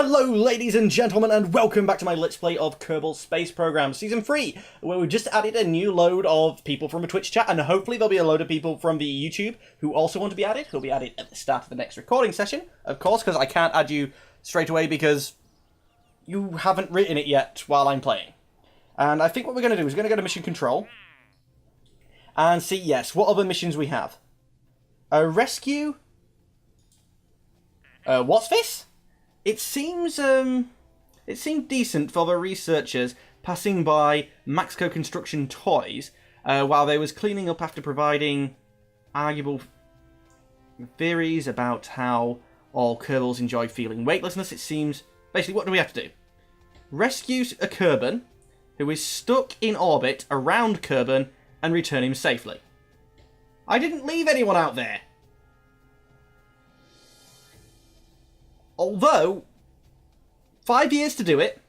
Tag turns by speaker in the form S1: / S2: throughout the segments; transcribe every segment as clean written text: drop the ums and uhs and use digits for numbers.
S1: Hello ladies and gentlemen, and welcome back to my Let's Play of Kerbal Space Program Season 3, where we've just added a new load of people from a Twitch chat, and hopefully there'll be a load of people from the YouTube who also want to be added, who'll be added at the start of the next recording session, of course, because I can't add you straight away because you haven't written it yet while I'm playing. And I think what we're going to do is we're going to go to Mission Control, and see, yes, what other missions we have. Rescue... what's this? It seemed decent for the researchers passing by Maxco Construction Toys while they was cleaning up after providing arguable theories about how all Kerbals enjoy feeling weightlessness. It seems... Basically, what do we have to do? Rescue a Kerbal who is stuck in orbit around Kerbal and return him safely. I didn't leave anyone out there. Although, 5 years to do it,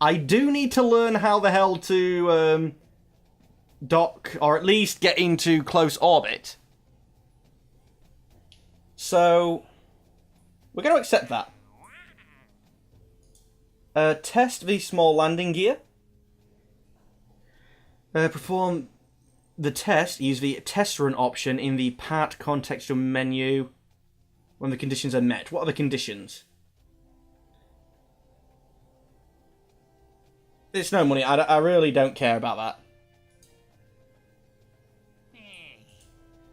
S1: I do need to learn how the hell to dock, or at least get into close orbit. So, we're going to accept that. Test the small landing gear. Perform the test. Use the test run option in the part contextual menu when the conditions are met. What are the conditions? It's no money. I really don't care about that.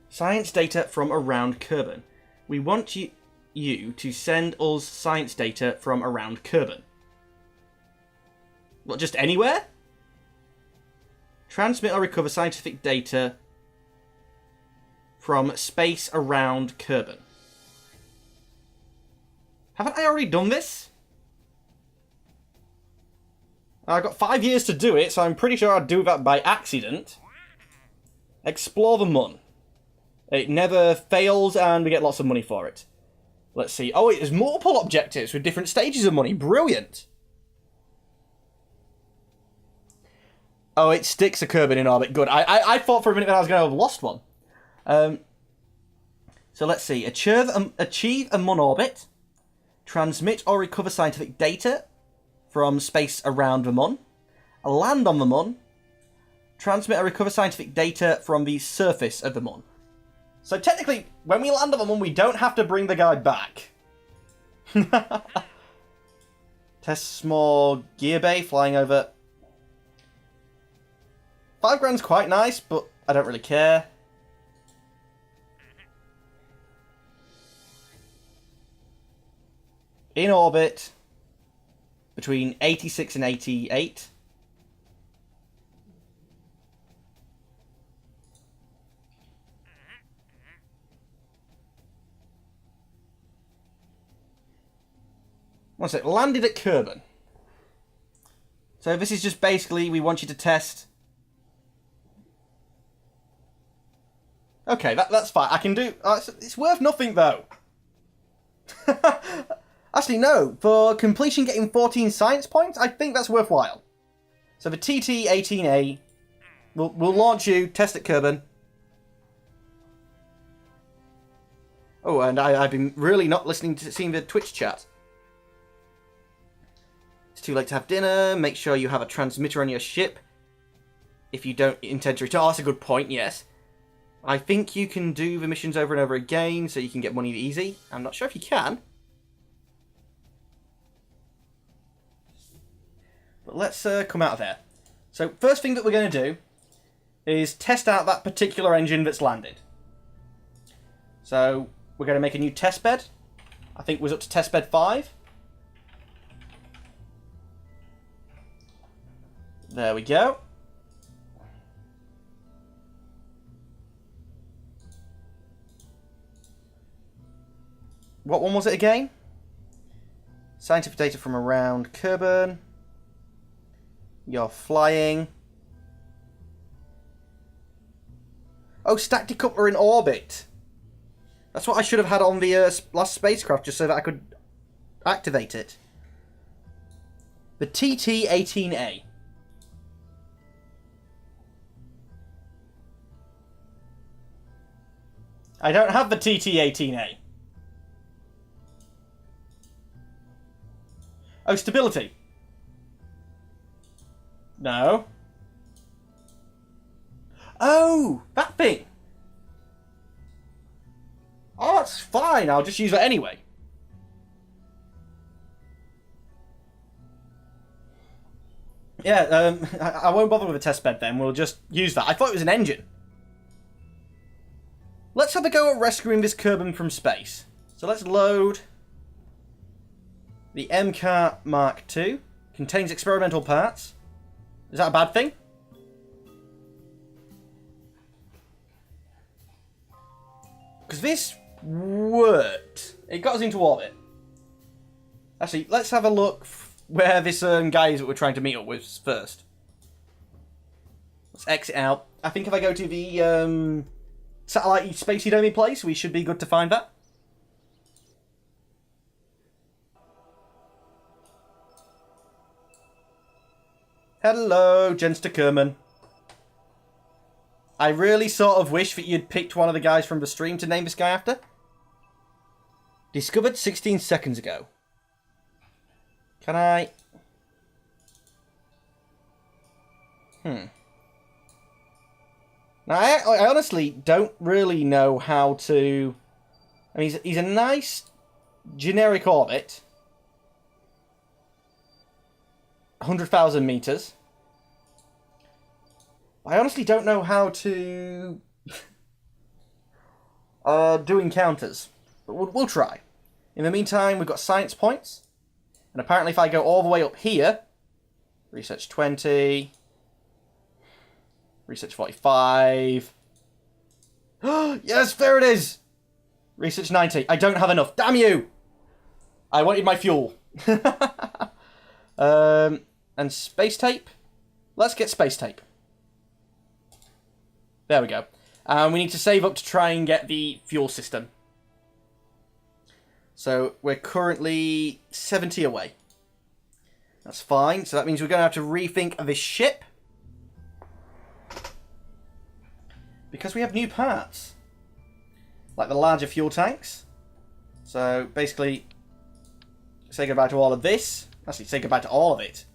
S1: Science data from around Kerbal. We want you to send us science data from around Kerbal. What, just anywhere? Transmit or recover scientific data from space around Kerbal. Haven't I already done this? I've got 5 years to do it, so I'm pretty sure I'd do that by accident. Explore the Mun. It never fails, and we get lots of money for it. Let's see. Oh, there's multiple objectives with different stages of money. Brilliant. Oh, it sticks a Kerbal in orbit. Good. I thought for a minute that I was going to have lost one. So let's see. Achieve a Mun orbit. Transmit or recover scientific data from space around the Mun. Land on the Mun. Transmit or recover scientific data from the surface of the Mun. So technically, when we land on the Mun, we don't have to bring the guy back. Test small gear bay flying over. 5 grand's quite nice, but I don't really care. In orbit between 86 and 88. One sec, landed at Kerbal. So this is just basically, we want you to test. Okay, that's fine. I can do... it's worth nothing, though. Actually, no. For completion getting 14 science points, I think that's worthwhile. So the TT-18A will launch you, test at Kerbal. Oh, and I've been really not seeing the Twitch chat. It's too late to have dinner. Make sure you have a transmitter on your ship. If you don't intend to return. Oh, that's a good point, yes. I think you can do the missions over and over again, so you can get money easy. I'm not sure if you can. But let's come out of there. So, first thing that we're going to do is test out that particular engine that's landed. So, we're going to make a new test bed. I think it was up to test bed 5. There we go. What one was it again? Scientific data from around Kerbal. You're flying. Oh, stack decoupler in orbit. That's what I should have had on the last spacecraft, just so that I could activate it. The TT-18A. I don't have the TT-18A. Oh, stability. No. Oh, that thing. Oh, that's fine. I'll just use that anyway. Yeah, I won't bother with a test bed then. We'll just use that. I thought it was an engine. Let's have a go at rescuing this Kerbal from space. So let's load the MCAR Mark II. Contains experimental parts. Is that a bad thing? Because this worked. It got us into orbit. Actually, let's have a look where this guy is that we're trying to meet up with first. Let's exit out. I think if I go to the satellite spacey domey place, we should be good to find that. Hello, Jenster Kerman. I really sort of wish that you'd picked one of the guys from the stream to name this guy after. Discovered 16 seconds ago. Can I... Now, I honestly don't really know how to... I mean, he's a nice generic orbit. 100,000 meters. I honestly don't know how to do encounters, but we'll try. In the meantime, we've got science points, and apparently if I go all the way up here, research 20, research 45, yes, there it is! Research 90. I don't have enough. Damn you! I wanted my fuel. And space tape. Let's get space tape. There we go. We need to save up to try and get the fuel system. So we're currently 70 away. That's fine. So that means we're going to have to rethink this ship. Because we have new parts. Like the larger fuel tanks. So basically, say goodbye to all of this. Actually, say goodbye to all of it.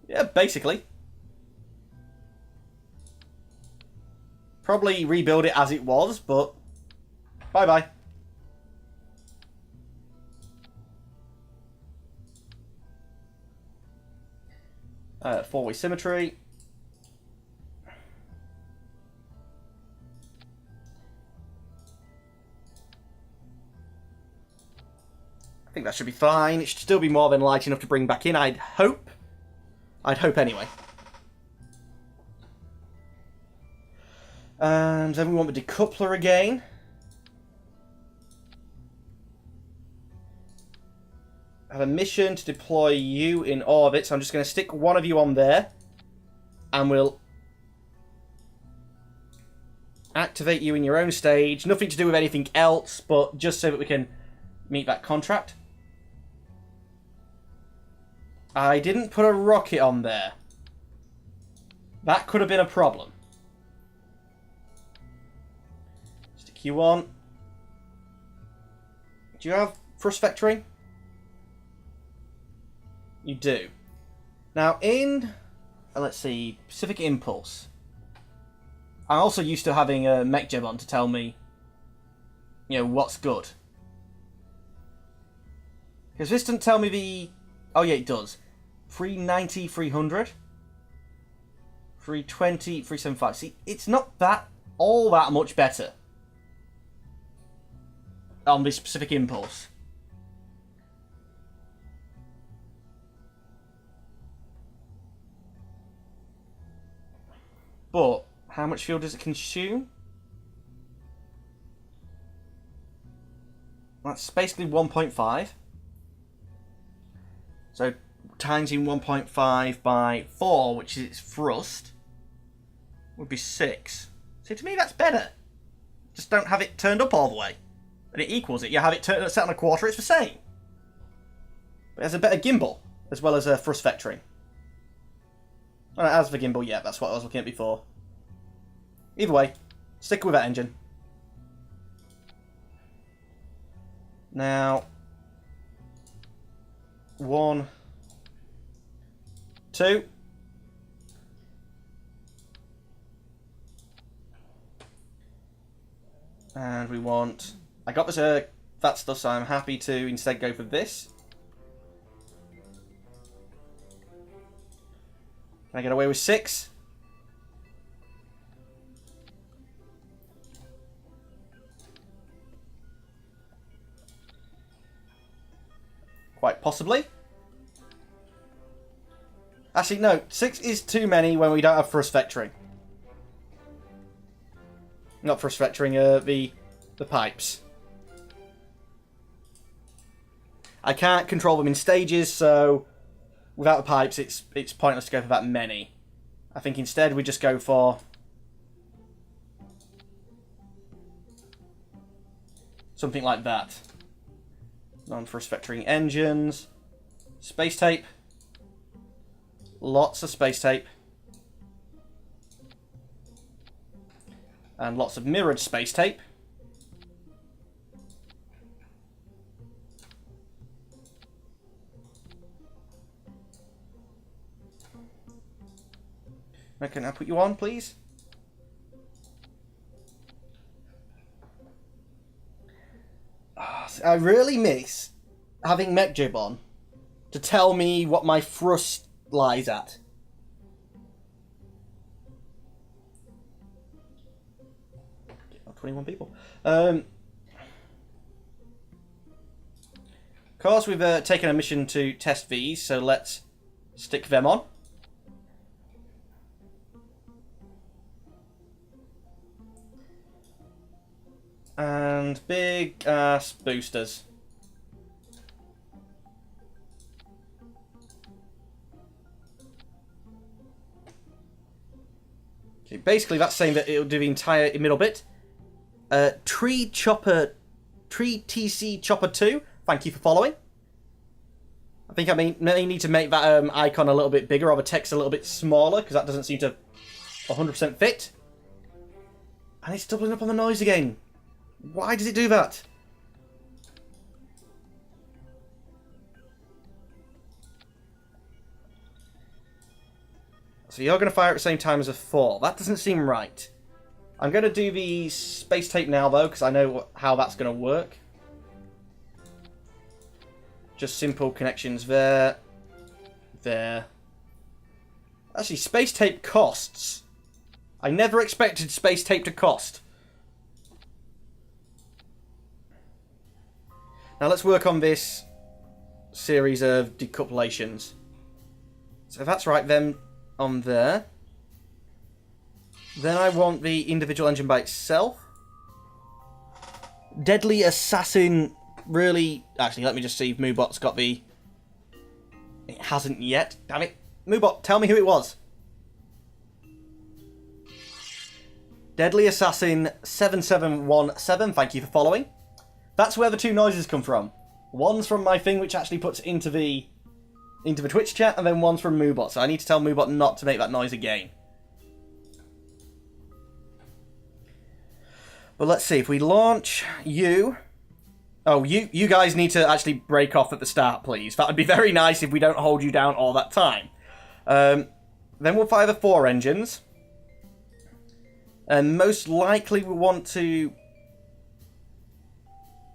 S1: Yeah, basically. Probably rebuild it as it was, but bye-bye. Four-way symmetry. I think that should be fine. It should still be more than light enough to bring back in, I'd hope. I'd hope anyway. And then we want the decoupler again. I have a mission to deploy you in orbit, so I'm just going to stick one of you on there. And we'll activate you in your own stage. Nothing to do with anything else, but just so that we can meet that contract. I didn't put a rocket on there. That could have been a problem. Stick you on. Do you have thrust vectoring? You do. Now in, let's see, Pacific Impulse. I'm also used to having a mech gem on to tell me, you know, what's good. Because this doesn't tell me the... Oh yeah, it does. 390, 300. 320, 375. See, it's not all that much better on this Pacific Impulse. But how much fuel does it consume? That's basically 1.5. So times in 1.5 by 4, which is its thrust, would be 6. See, to me that's better. Just don't have it turned up all the way. And it equals it. You have it set on a quarter, it's the same. But it has a better gimbal, as well as a thrust vectoring. Oh, it has the gimbal, yeah, that's what I was looking at before. Either way, stick with that engine. Now, 1, 2. And we want... I got this that stuff, so I'm happy to instead go for this. Can I get away with 6? Quite possibly. Actually, no. 6 is too many when we don't have thrust vectoring. Not thrust vectoring, the pipes. I can't control them in stages, so without the pipes, it's pointless to go for that many. I think instead we just go for something like that. Non-thrust vectoring engines, space tape, lots of space tape, and lots of mirrored space tape. Can I put you on, please? I really miss having MechJib on to tell me what my thrust lies at. Oh, 21 people. Of course, we've taken a mission to test these, so let's stick them on. And big ass boosters. Okay, basically that's saying that it'll do the entire middle bit. Tree TC Chopper 2, thank you for following. I think I may need to make that icon a little bit bigger or the text a little bit smaller, because that doesn't seem to 100% fit. And it's doubling up on the noise again. Why does it do that? So you're going to fire at the same time as a 4. That doesn't seem right. I'm going to do the space tape now, though, because I know how that's going to work. Just simple connections there. There. Actually, space tape costs. I never expected space tape to cost. Now let's work on this series of decouplations. So that's right, then on there. Then I want the individual engine by itself. Deadly Assassin really... Actually, let me just see if Moobot's got the... It hasn't yet. Damn it. Moobot, tell me who it was. Deadly Assassin 7717, thank you for following. That's where the two noises come from. One's from my thing, which actually puts into the Twitch chat, and then one's from Moobot. So I need to tell Moobot not to make that noise again. But let's see, if we launch you... Oh, you guys need to actually break off at the start, please. That would be very nice if we don't hold you down all that time. Then we'll fire the 4 engines. And most likely we want to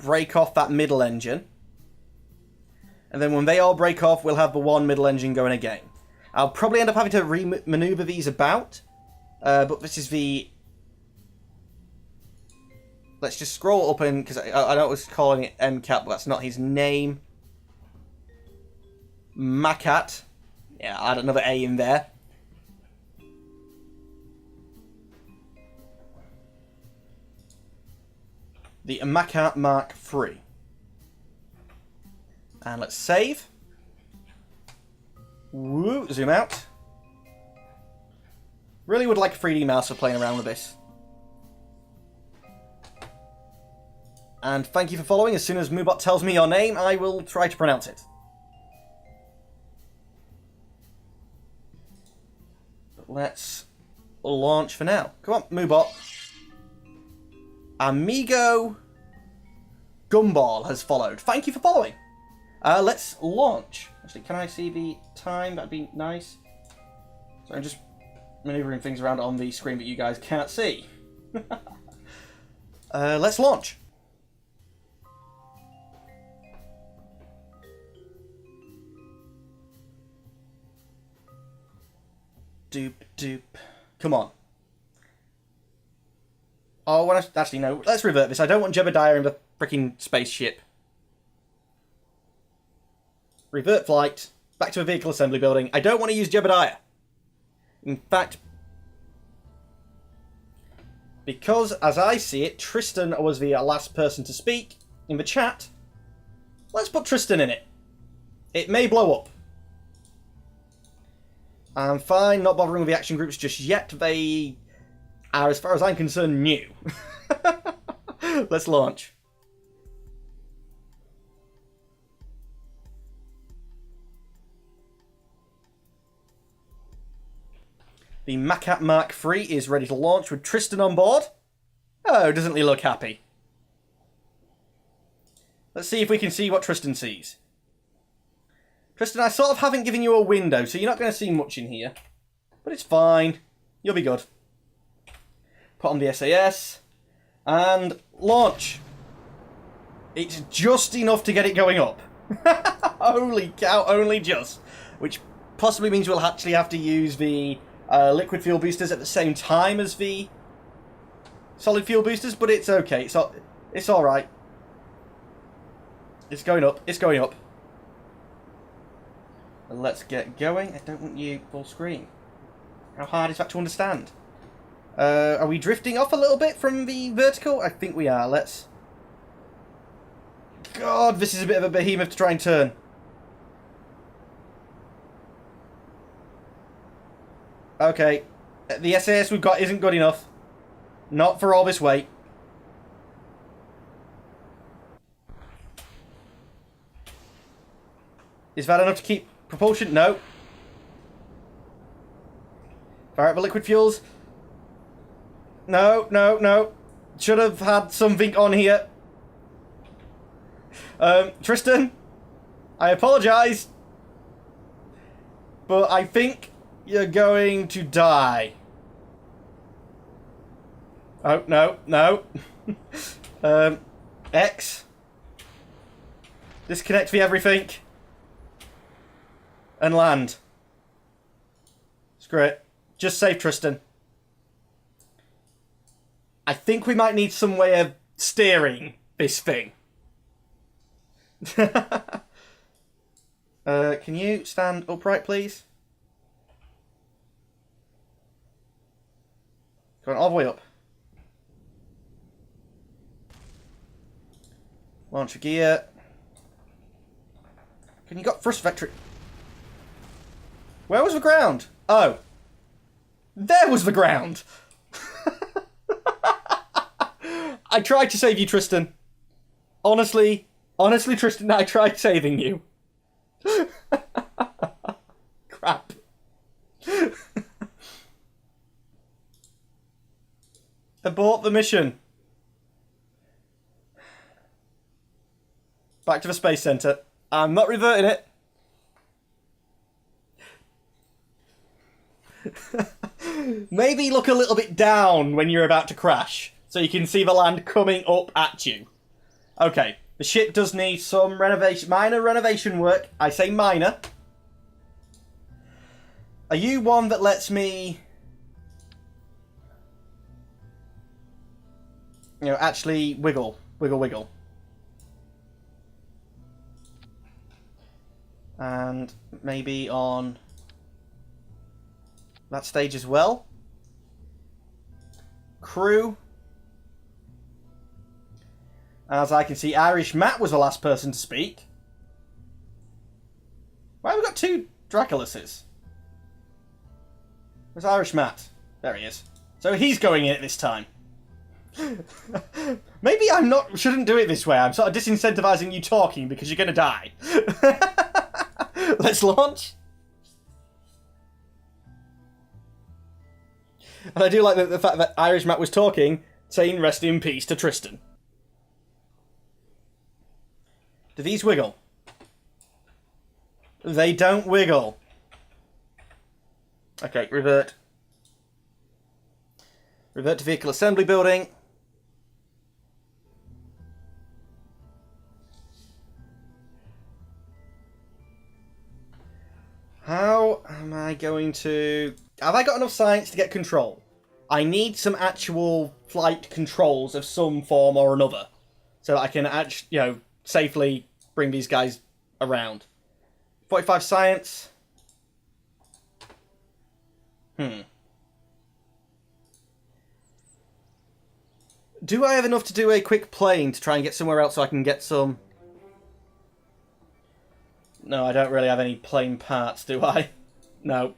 S1: break off that middle engine. And then when they all break off, we'll have the 1 middle engine going again. I'll probably end up having to re-maneuver these about. But this is the... Let's just scroll up in, because I know I was calling it MCAT, but that's not his name. Macat. Yeah, add another A in there. The Macat Mark III. And let's save. Woo, zoom out. Really would like a 3D mouse for playing around with this. And thank you for following. As soon as Moobot tells me your name, I will try to pronounce it. But let's launch for now. Come on, Moobot. Amigo Gumball has followed. Thank you for following. Let's launch. Actually, can I see the time? That'd be nice. So I'm just maneuvering things around on the screen that you guys can't see. Let's launch. Doop doop. Come on. Oh, actually no. Let's revert this. I don't want Jebediah in the freaking spaceship. Revert flight. Back to a vehicle assembly building. I don't want to use Jebediah. In fact, because as I see it, Tristan was the last person to speak in the chat. Let's put Tristan in it. It may blow up. I'm fine not bothering with the action groups just yet. They are, as far as I'm concerned, new. Let's launch. The Macat Mark III is ready to launch with Tristan on board. Oh, doesn't he look happy? Let's see if we can see what Tristan sees. Tristan, I sort of haven't given you a window, so you're not going to see much in here. But it's fine. You'll be good. Put on the SAS. And launch. It's just enough to get it going up. Holy cow, only just. Which possibly means we'll actually have to use the liquid fuel boosters at the same time as the solid fuel boosters, but it's okay. It's alright. It's going up. It's going up. Let's get going. I don't want you full screen. How hard is that to understand? Are we drifting off a little bit from the vertical? I think we are. Let's... God, this is a bit of a behemoth to try and turn. Okay. The SAS we've got isn't good enough. Not for all this weight. Is that enough to keep propulsion? No. Fire up the liquid fuels. No, no, no. Should have had something on here. Tristan, I apologise, but I think you're going to die. Oh, no, no. X. Disconnect the everything. And land. Screw it. Just save Tristan. I think we might need some way of steering this thing. Can you stand upright, please? Going all the way up. Launch a gear. Can you got thrust vector? Where was the ground? Oh. There was the ground! I tried to save you, Tristan. Honestly, Tristan, I tried saving you. Crap. Abort the mission. Back to the Space Center. I'm not reverting it. Maybe look a little bit down when you're about to crash, so you can see the land coming up at you. Okay, the ship does need some renovation, minor renovation work. I say minor. Are you one that lets me, actually wiggle? And maybe on that stage as well. Crew. As I can see, Irish Matt was the last person to speak. Why have we got two Draculuses? Where's Irish Matt? There he is. So he's going in it this time. Maybe shouldn't do it this way. I'm sort of disincentivizing you talking because you're going to die. Let's launch. And I do like the fact that Irish Matt was talking, saying rest in peace to Tristan. Do these wiggle? They don't wiggle. Okay, revert. Revert to vehicle assembly building. How am I going to... Have I got enough science to get control? I need some actual flight controls of some form or another. So that I can actually, safely bring these guys around. 45 science. Do I have enough to do a quick plane to try and get somewhere else so I can get some... No, I don't really have any plane parts, do I? No.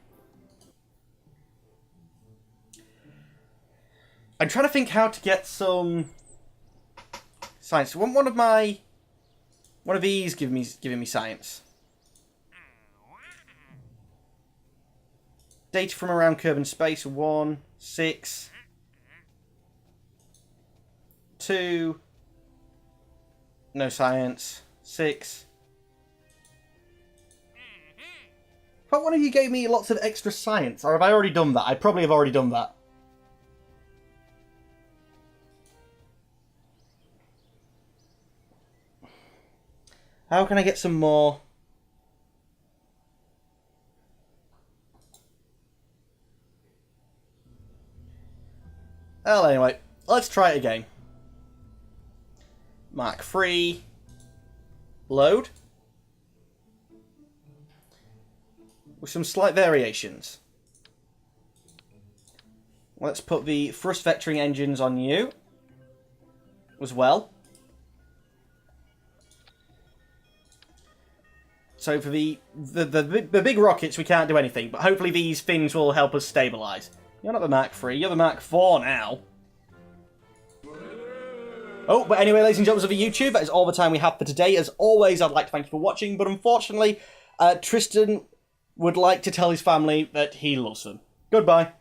S1: I'm trying to think how to get some science. One of these giving me science. Data from around Kerbal space. 1, 6, 2. No science. 6. But one of you gave me lots of extra science, or have I already done that? I probably have already done that. How can I get some more? Well, anyway, let's try it again. Mark 3. Load. With some slight variations. Let's put the thrust vectoring engines on you as well. So for the big rockets, we can't do anything, but hopefully these fins will help us stabilise. You're not the Mark 3, you're the Mark 4 now. Oh, but anyway, ladies and gentlemen of the YouTube, that is all the time we have for today. As always, I'd like to thank you for watching, but unfortunately, Tristan would like to tell his family that he loves them. Goodbye.